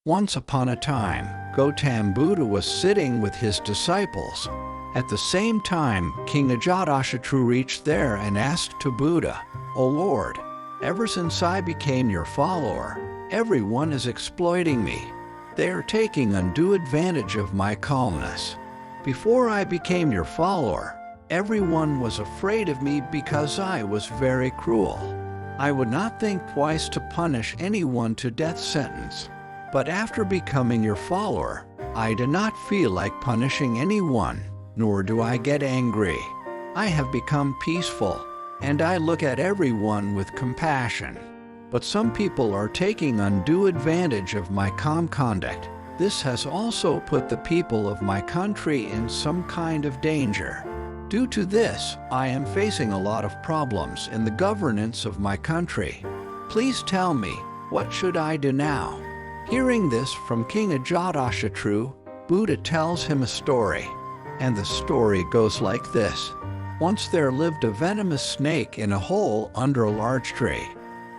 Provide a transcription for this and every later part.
Once upon a time, Gautam Buddha was sitting with his disciples. At the same time, King Ajatashatru reached there and asked to Buddha, "O Lord, ever since I became your follower, everyone is exploiting me. They are taking undue advantage of my calmness. Before I became your follower, everyone was afraid of me because I was very cruel. I would not think twice to punish anyone to death sentence. But after becoming your follower, I do not feel like punishing anyone, nor do I get angry. I have become peaceful, and I look at everyone with compassion. But some people are taking undue advantage of my calm conduct. This has also put the people of my country in some kind of danger. Due to this, I am facing a lot of problems in the governance of my country. Please tell me, what should I do now?" Hearing this from King Ajatashatru, Buddha tells him a story. And the story goes like this. Once there lived a venomous snake in a hole under a large tree.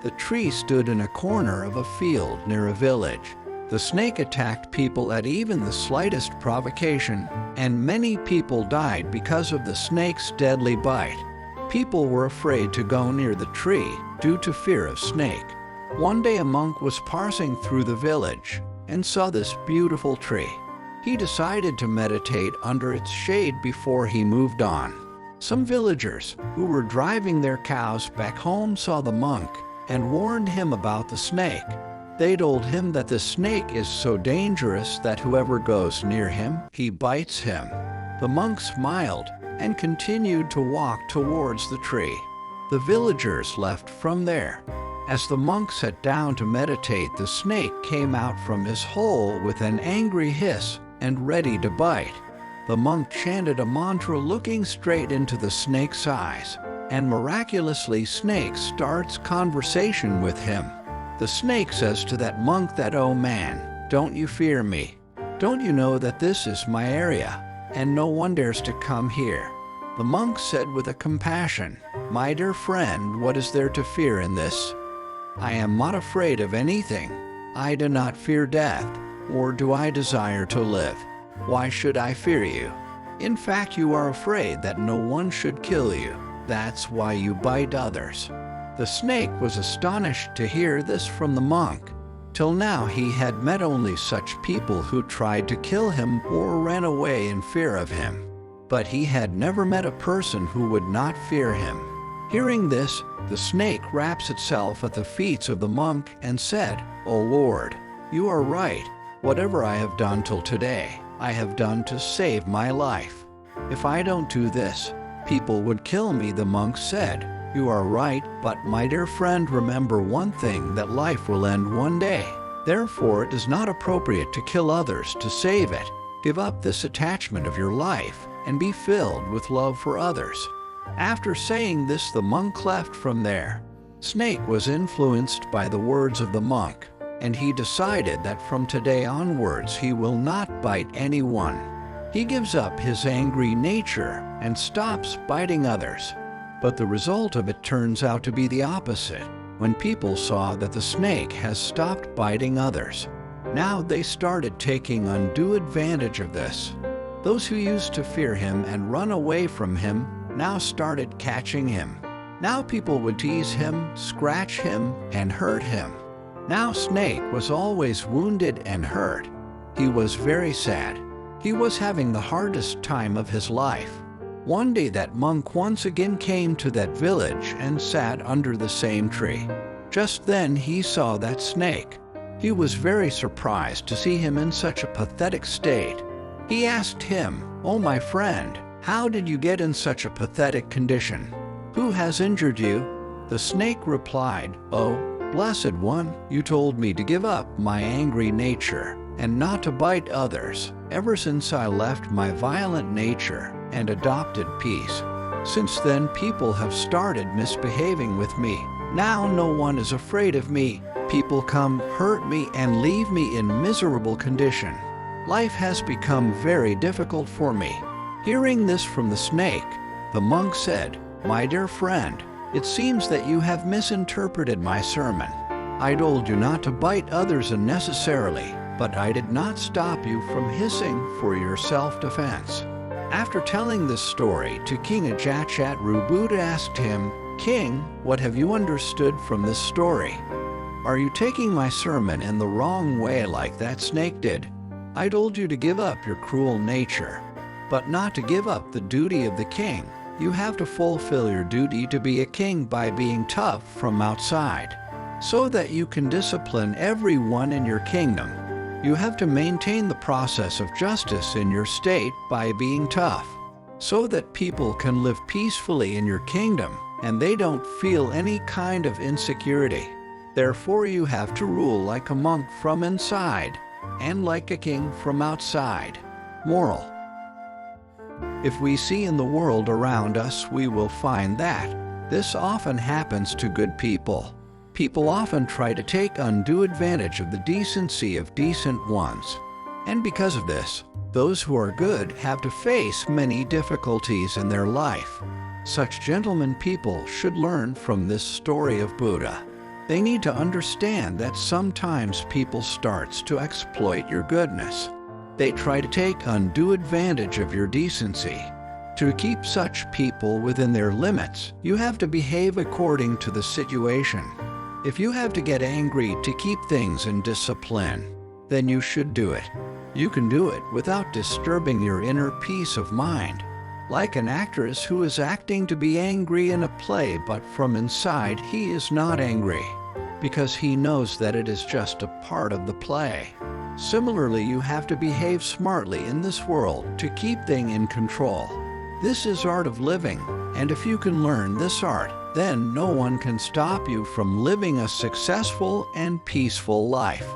The tree stood in a corner of a field near a village. The snake attacked people at even the slightest provocation, and many people died because of the snake's deadly bite. People were afraid to go near the tree due to fear of snake. One day a monk was passing through the village and saw this beautiful tree. He decided to meditate under its shade before he moved on. Some villagers who were driving their cows back home saw the monk and warned him about the snake. They told him that the snake is so dangerous that whoever goes near him, he bites him. The monk smiled and continued to walk towards the tree. The villagers left from there. As the monk sat down to meditate, the snake came out from his hole with an angry hiss and ready to bite. The monk chanted a mantra looking straight into the snake's eyes, and miraculously snake starts conversation with him. The snake says to that monk that, "Oh man, don't you fear me? Don't you know that this is my area, and no one dares to come here?" The monk said with a compassion, "My dear friend, what is there to fear in this? I am not afraid of anything. I do not fear death, or do I desire to live. Why should I fear you? In fact, you are afraid that no one should kill you. That's why you bite others." The snake was astonished to hear this from the monk. Till now he had met only such people who tried to kill him or ran away in fear of him. But he had never met a person who would not fear him. Hearing this, the snake wraps itself at the feet of the monk and said, "O Lord, you are right. Whatever I have done till today, I have done to save my life. If I don't do this, people would kill me." The monk said, "You are right, but my dear friend, remember one thing, that life will end one day. Therefore it is not appropriate to kill others to save it. Give up this attachment of your life and be filled with love for others." After saying this, the monk left from there. Snake was influenced by the words of the monk, and he decided that from today onwards he will not bite anyone. He gives up his angry nature and stops biting others. But the result of it turns out to be the opposite. When people saw that the snake has stopped biting others, now they started taking undue advantage of this. Those who used to fear him and run away from him now started catching him. Now people would tease him, scratch him, and hurt him. Now Snake was always wounded and hurt. He was very sad. He was having the hardest time of his life. One day that monk once again came to that village and sat under the same tree. Just then he saw that snake. He was very surprised to see him in such a pathetic state. He asked him, "Oh my friend, how did you get in such a pathetic condition? Who has injured you?" The snake replied, "Oh, Blessed One, you told me to give up my angry nature and not to bite others. Ever since I left my violent nature and adopted peace, since then people have started misbehaving with me. Now no one is afraid of me. People come, hurt me, and leave me in miserable condition. Life has become very difficult for me." Hearing this from the snake, the monk said, "My dear friend, it seems that you have misinterpreted my sermon. I told you not to bite others unnecessarily, but I did not stop you from hissing for your self-defense." After telling this story to King Ajatashatru, Buddha asked him, "King, what have you understood from this story? Are you taking my sermon in the wrong way like that snake did? I told you to give up your cruel nature, but not to give up the duty of the king. You have to fulfill your duty to be a king by being tough from outside, so that you can discipline everyone in your kingdom. You have to maintain the process of justice in your state by being tough, so that people can live peacefully in your kingdom and they don't feel any kind of insecurity. Therefore, you have to rule like a monk from inside and like a king from outside." Moral: if we see in the world around us, we will find that this often happens to good people. People often try to take undue advantage of the decency of decent ones. And because of this, those who are good have to face many difficulties in their life. Such gentlemen people should learn from this story of Buddha. They need to understand that sometimes people starts to exploit your goodness. They try to take undue advantage of your decency. To keep such people within their limits, you have to behave according to the situation. If you have to get angry to keep things in discipline, then you should do it. You can do it without disturbing your inner peace of mind. Like an actress who is acting to be angry in a play, but from inside he is not angry, because he knows that it is just a part of the play. Similarly, you have to behave smartly in this world to keep things in control. This is art of living, and if you can learn this art, then no one can stop you from living a successful and peaceful life.